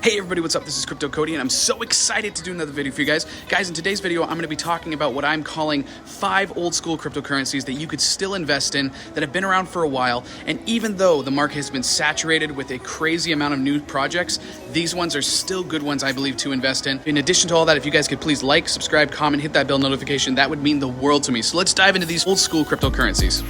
Hey everybody, what's up? This is Crypto Cody, and I'm so excited to do another video for you guys. Guys, in today's video, I'm going to be talking about what I'm calling 5 old school cryptocurrencies that you could still invest in that have been around for a while. And even though the market has been saturated with a crazy amount of new projects, these ones are still good ones, I believe, to invest in. In addition to all that, if you guys could please like, subscribe, comment, hit that bell notification, that would mean the world to me. So let's dive into these old school cryptocurrencies.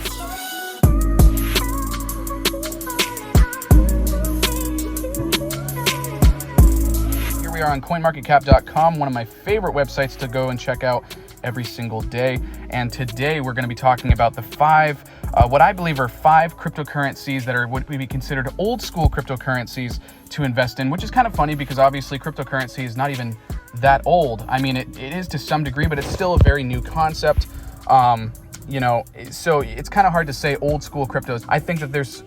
We are on coinmarketcap.com, one of my favorite websites to go and check out every single day. And today we're going to be talking about the 5, what I believe are 5 cryptocurrencies that are what would be considered old school cryptocurrencies to invest in, which is kind of funny because obviously cryptocurrency is not even that old. I mean, it is to some degree, but it's still a very new concept. So it's kind of hard to say old school cryptos. I think that there's,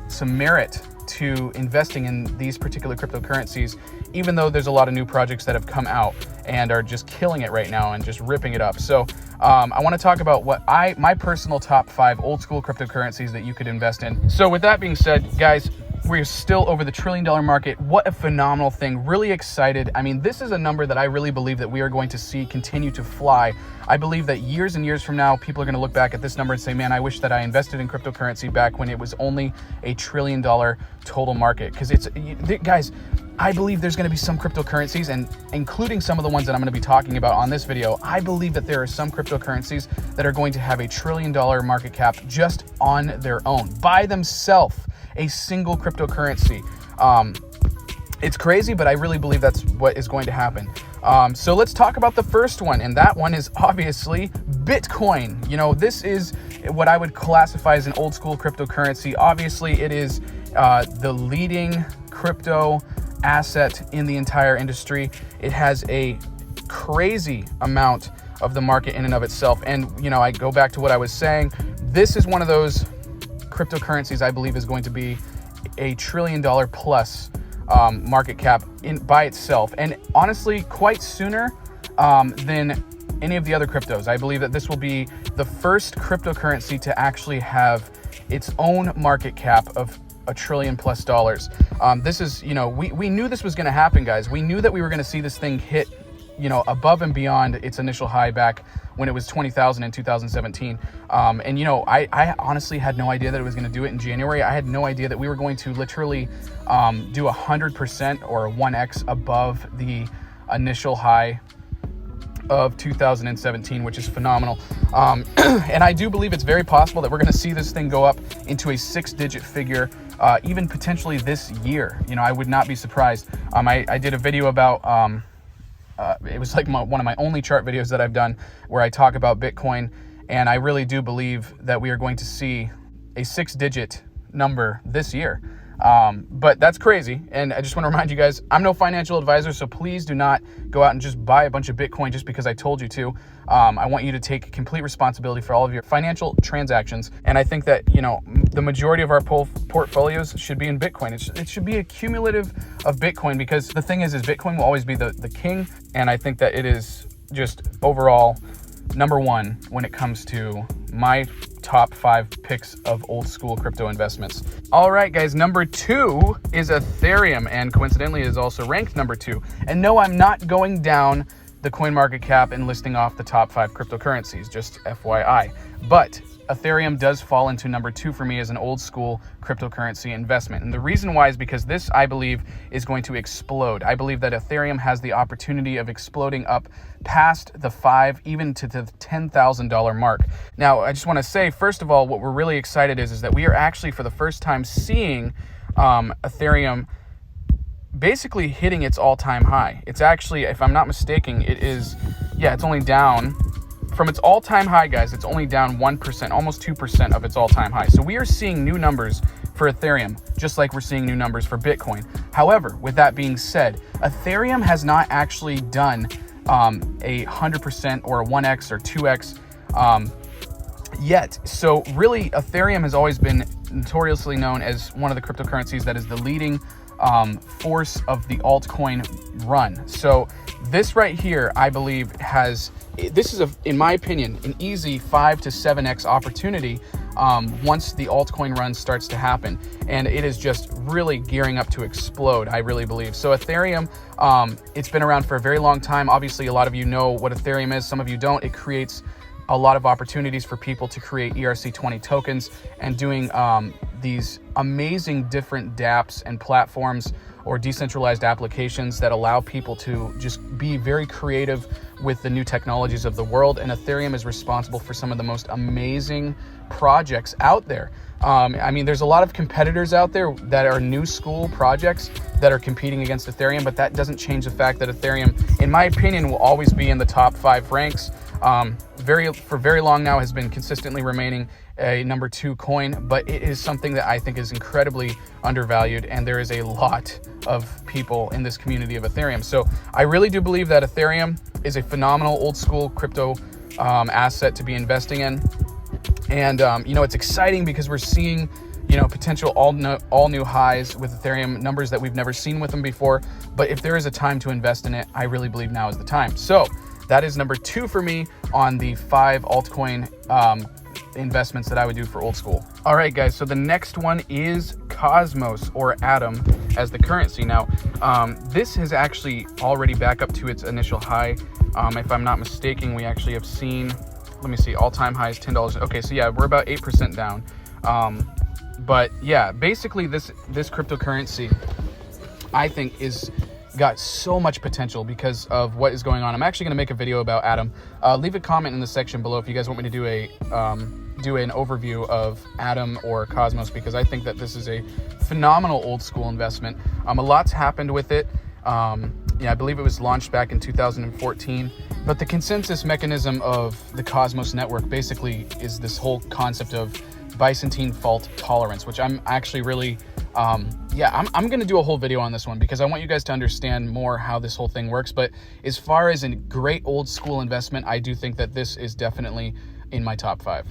some merit to investing in these particular cryptocurrencies, even though there's a lot of new projects that have come out and are just killing it right now and just ripping it up. So I want to talk about what my personal top 5 old school cryptocurrencies that you could invest in. So with that being said, guys, we're still over the $1 trillion market. What a phenomenal thing. Really excited. I mean, this is a number that I really believe that we are going to see continue to fly. I believe that years and years from now, people are going to look back at this number and say, man, I wish that I invested in cryptocurrency back when it was only a $1 trillion total market. Because guys, I believe there's going to be some cryptocurrencies, and including some of the ones that I'm going to be talking about on this video, I believe that there are some cryptocurrencies that are going to have a $1 trillion market cap just on their own, by themselves. A single cryptocurrency. It's crazy, but I really believe that's what is going to happen. So let's talk about the first one, and that one is obviously Bitcoin. This is what I would classify as an old school cryptocurrency. Obviously, it is the leading crypto asset in the entire industry. It has a crazy amount of the market in and of itself. And, I go back to what I was saying. This is one of those cryptocurrencies I believe is going to be a $1 trillion plus market cap by itself, and honestly quite sooner than any of the other cryptos. I believe that this will be the first cryptocurrency to actually have its own market cap of $1 trillion plus. This is, we knew this was going to happen, guys. We knew that we were going to see this thing hit above and beyond its initial high back when it was 20,000 in 2017. I honestly had no idea that it was going to do it in January. I had no idea that we were going to literally do 100% or 1x above the initial high of 2017, which is phenomenal. And I do believe it's very possible that we're going to see this thing go up into a 6-digit figure, even potentially this year. I would not be surprised. I did a video about it was like one of my only chart videos that I've done where I talk about Bitcoin, and I really do believe that we are going to see a 6-digit number this year. But that's crazy, and I just want to remind you guys, I'm no financial advisor, so please do not go out and just buy a bunch of Bitcoin just because I told you to. I want you to take complete responsibility for all of your financial transactions, and I think that, the majority of our portfolios should be in Bitcoin. It should be a cumulative of Bitcoin, because the thing is Bitcoin will always be the king, and I think that it is just overall number one when it comes to my top 5 picks of old school crypto investments. All right, guys, number 2 is Ethereum, and coincidentally is also ranked number 2. And no, I'm not going down the CoinMarketCap and listing off the top 5 cryptocurrencies, just FYI. But Ethereum does fall into number 2 for me as an old school cryptocurrency investment. And the reason why is because this, I believe, is going to explode. I believe that Ethereum has the opportunity of exploding up past the 5, even to the $10,000 mark. Now, I just want to say, first of all, what we're really excited is that we are actually for the first time seeing Ethereum basically hitting its all-time high. It's actually, if I'm not mistaken, it's only down from its all-time high, guys. It's only down 1%, almost 2% of its all-time high. So we are seeing new numbers for Ethereum, just like we're seeing new numbers for Bitcoin. However, with that being said, Ethereum has not actually done a 100% or a 1x or 2x yet. So really, Ethereum has always been notoriously known as one of the cryptocurrencies that is the leading force of the altcoin run. So this right here, I believe, this is, in my opinion, an easy 5 to 7x opportunity once the altcoin run starts to happen. And it is just really gearing up to explode, I really believe. So Ethereum, it's been around for a very long time. Obviously, a lot of you know what Ethereum is. Some of you don't. It creates a lot of opportunities for people to create ERC20 tokens and doing these amazing different dApps and platforms or decentralized applications that allow people to just be very creative with the new technologies of the world. And Ethereum is responsible for some of the most amazing projects out there. I mean, there's a lot of competitors out there that are new school projects that are competing against Ethereum, but that doesn't change the fact that Ethereum, in my opinion, will always be in the top 5 ranks. For very long now has been consistently remaining a number 2 coin, but it is something that I think is incredibly undervalued, and there is a lot of people in this community of Ethereum. So I really do believe that Ethereum is a phenomenal old school crypto asset to be investing in. And you know, it's exciting because we're seeing, you know, potential all new highs with Ethereum, numbers that we've never seen with them before. But if there is a time to invest in it, I really believe now is the time. So that is number 2 for me on the 5 altcoin investments that I would do for old school. All right, guys, so the next one is Cosmos, or Atom, as the currency. Now, this has actually already back up to its initial high. If I'm not mistaken, we actually have seen, let me see, all-time high is $10. Okay, so yeah, we're about 8% down. But yeah, basically this cryptocurrency, I think, is got so much potential because of what is going on. I'm actually going to make a video about Atom. Leave a comment in the section below if you guys want me to do an overview of Atom or Cosmos, because I think that this is a phenomenal old school investment. A lot's happened with it. Yeah, I believe it was launched back in 2014. But the consensus mechanism of the Cosmos network basically is this whole concept of Byzantine fault tolerance, which I'm actually really, I'm going to do a whole video on this one because I want you guys to understand more how this whole thing works. But as far as a great old school investment, I do think that this is definitely in my top 5.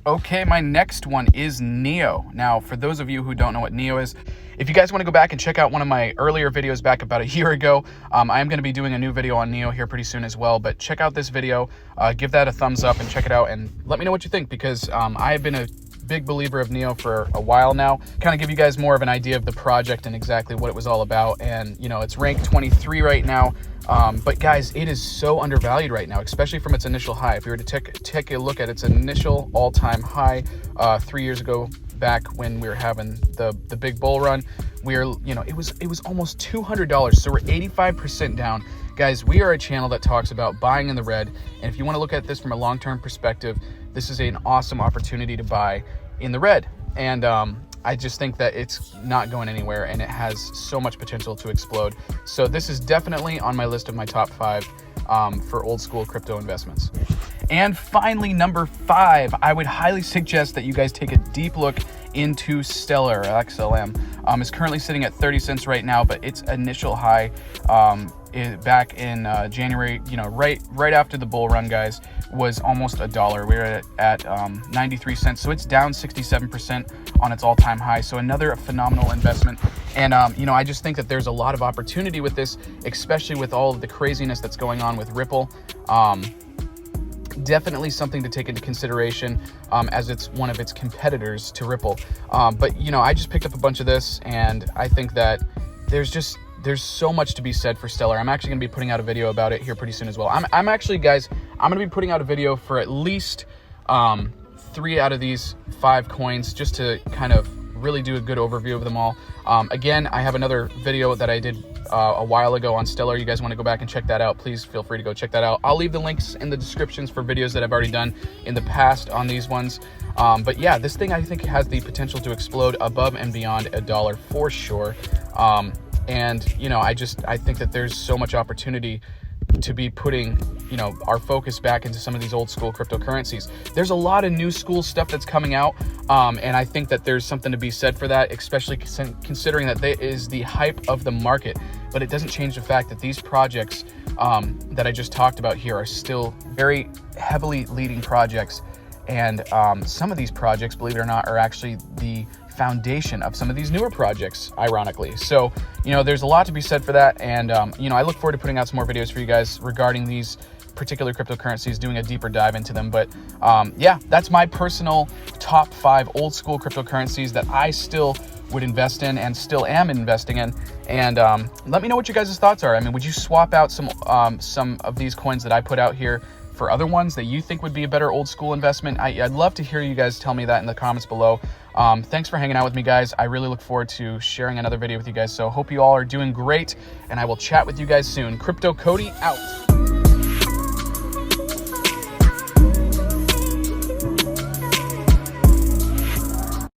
Okay, my next one is Neo. Now, for those of you who don't know what Neo is, if you guys want to go back and check out one of my earlier videos back about a year ago, I am going to be doing a new video on Neo here pretty soon as well. But check out this video, give that a thumbs up and check it out and let me know what you think, because I have been a big believer of Neo for a while now. Kind of give you guys more of an idea of the project and exactly what it was all about. And, you know, it's ranked 23 right now. But guys, it is so undervalued right now, especially from its initial high. If you were to take a look at its initial all-time high 3 years ago, back when we were having the big bull run, it was almost $200. So we're 85% down. Guys, we are a channel that talks about buying in the red. And if you want to look at this from a long-term perspective, this is an awesome opportunity to buy in the red. And I just think that it's not going anywhere and it has so much potential to explode. So this is definitely on my list of my top 5 for old school crypto investments. And finally, number 5, I would highly suggest that you guys take a deep look into Stellar, XLM. It's currently sitting at 30 cents right now, but its initial high back in January, right after the bull run, guys, was almost $1. We're at 93 cents, so it's down 67% on its all-time high. So another phenomenal investment. And I just think that there's a lot of opportunity with this, especially with all of the craziness that's going on with Ripple. Definitely something to take into consideration as it's one of its competitors to Ripple. But I just picked up a bunch of this, and I think that there's so much to be said for Stellar. I'm actually going to be putting out a video about it here pretty soon as well. I'm actually, guys, I'm going to be putting out a video for at least 3 out of these 5 coins, just to kind of really do a good overview of them all. Again, I have another video that I did a while ago on Stellar. You guys want to go back and check that out, please feel free to go check that out. I'll leave the links in the descriptions for videos that I've already done in the past on these ones. But yeah, this thing I think has the potential to explode above and beyond $1 for sure. And I think that there's so much opportunity to be putting, our focus back into some of these old school cryptocurrencies. There's a lot of new school stuff that's coming out, and I think that there's something to be said for that, especially considering that there is the hype of the market. But it doesn't change the fact that these projects that I just talked about here are still very heavily leading projects. And some of these projects, believe it or not, are actually the foundation of some of these newer projects, ironically. So, there's a lot to be said for that. And, I look forward to putting out some more videos for you guys regarding these particular cryptocurrencies, doing a deeper dive into them. But yeah, that's my personal top 5 old school cryptocurrencies that I still would invest in and still am investing in. And let me know what you guys' thoughts are. I mean, would you swap out some of these coins that I put out here for other ones that you think would be a better old school investment? I'd love to hear you guys tell me that in the comments below. Thanks for hanging out with me, guys. I really look forward to sharing another video with you guys. So hope you all are doing great, and I will chat with you guys soon. Crypto Cody out.